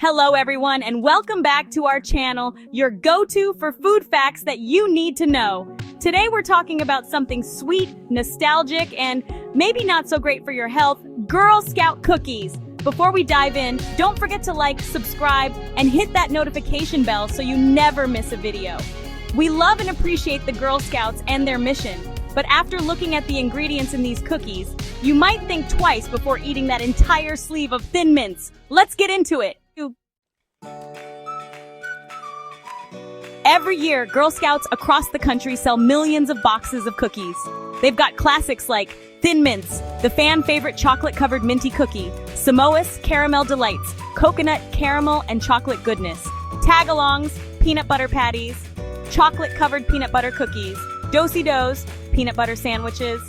Hello everyone and welcome back to our channel, your go-to for food facts that you need to know. Today we're talking about something sweet, nostalgic, and maybe not so great for your health, Girl Scout cookies. Before we dive in, don't forget to like, subscribe, and hit that notification bell so you never miss a video. We love and appreciate the Girl Scouts and their mission, but after looking at the ingredients in these cookies, you might think twice before eating that entire sleeve of Thin Mints. Let's get into it. Every year, Girl Scouts across the country sell millions of boxes of cookies. They've got classics like Thin Mints, the fan-favorite chocolate-covered minty cookie, Samoa's Caramel Delights, coconut, caramel, and chocolate goodness, Tagalongs, peanut butter patties, chocolate-covered peanut butter cookies, Do-si-dos, peanut butter sandwiches,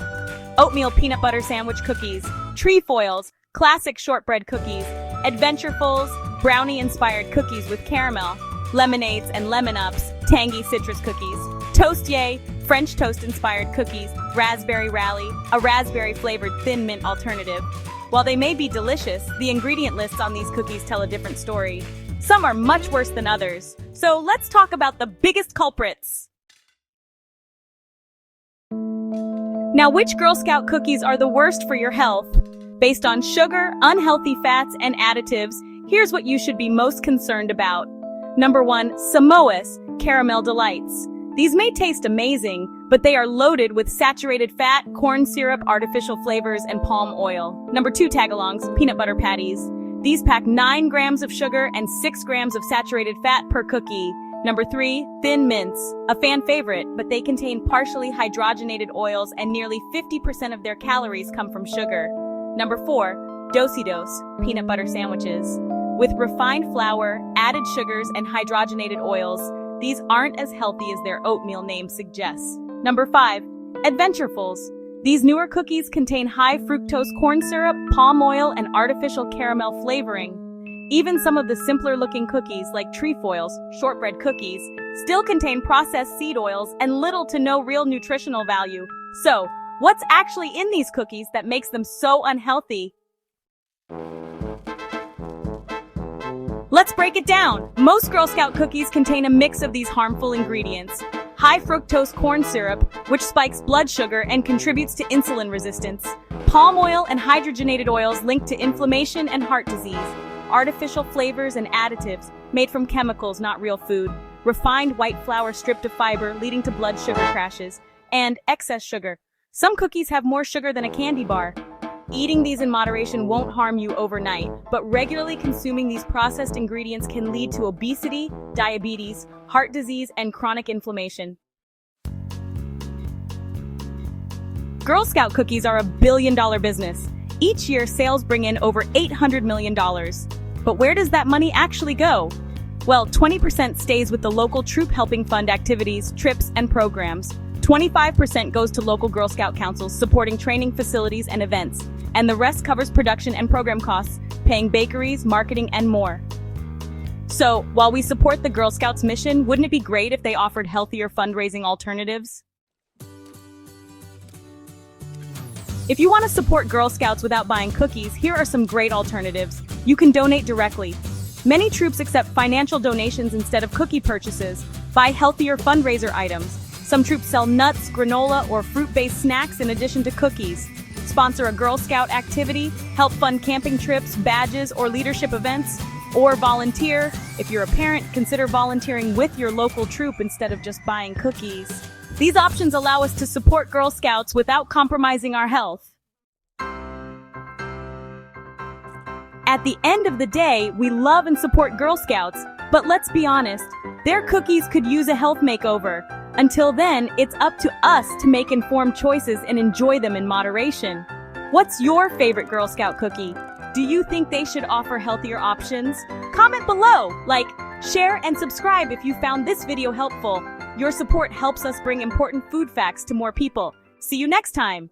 oatmeal peanut butter sandwich cookies, trefoils, classic shortbread cookies, Adventurefuls, brownie-inspired cookies with caramel, lemonades and lemon-ups, tangy citrus cookies, Toastier, French toast-inspired cookies, Raspberry Rally, a raspberry-flavored Thin Mint alternative. While they may be delicious, the ingredient lists on these cookies tell a different story. Some are much worse than others. So let's talk about the biggest culprits. Now, which Girl Scout cookies are the worst for your health? Based on sugar, unhealthy fats, and additives, here's what you should be most concerned about. Number 1, Samoa's Caramel Delights. These may taste amazing, but they are loaded with saturated fat, corn syrup, artificial flavors, and palm oil. Number 2, Tagalongs, Peanut Butter Patties. These pack 9 grams of sugar and 6 grams of saturated fat per cookie. Number 3, Thin Mints, a fan favorite, but they contain partially hydrogenated oils and nearly 50% of their calories come from sugar. Number 4, Do-si-dos, peanut butter sandwiches. With refined flour, added sugars, and hydrogenated oils, these aren't as healthy as their oatmeal name suggests. Number 5, Adventurefuls. These newer cookies contain high fructose corn syrup, palm oil, and artificial caramel flavoring. Even some of the simpler-looking cookies, like trefoils, shortbread cookies, still contain processed seed oils and little to no real nutritional value. So, what's actually in these cookies that makes them so unhealthy? Let's break it down. Most Girl Scout cookies contain a mix of these harmful ingredients. High fructose corn syrup, which spikes blood sugar and contributes to insulin resistance. Palm oil and hydrogenated oils linked to inflammation and heart disease. Artificial flavors and additives, made from chemicals, not real food. Refined white flour stripped of fiber, leading to blood sugar crashes. And excess sugar. Some cookies have more sugar than a candy bar. Eating these in moderation won't harm you overnight, but regularly consuming these processed ingredients can lead to obesity, diabetes, heart disease, and chronic inflammation. Girl Scout cookies are a billion-dollar business. Each year, sales bring in over $800 million. But where does that money actually go? Well, 20% stays with the local troop helping fund activities, trips, and programs. 25% goes to local Girl Scout councils supporting training facilities and events, and the rest covers production and program costs, paying bakeries, marketing, and more. So, while we support the Girl Scouts mission, wouldn't it be great if they offered healthier fundraising alternatives? If you want to support Girl Scouts without buying cookies, here are some great alternatives. You can donate directly. Many troops accept financial donations instead of cookie purchases. Buy healthier fundraiser items. Some troops sell nuts, granola, or fruit-based snacks in addition to cookies. Sponsor a Girl Scout activity, help fund camping trips, badges, or leadership events. Or volunteer. If you're a parent, consider volunteering with your local troop instead of just buying cookies. These options allow us to support Girl Scouts without compromising our health. At the end of the day, we love and support Girl Scouts, but let's be honest, their cookies could use a health makeover. Until then, it's up to us to make informed choices and enjoy them in moderation. What's your favorite Girl Scout cookie? Do you think they should offer healthier options? Comment below, like, share, and subscribe if you found this video helpful. Your support helps us bring important food facts to more people. See you next time!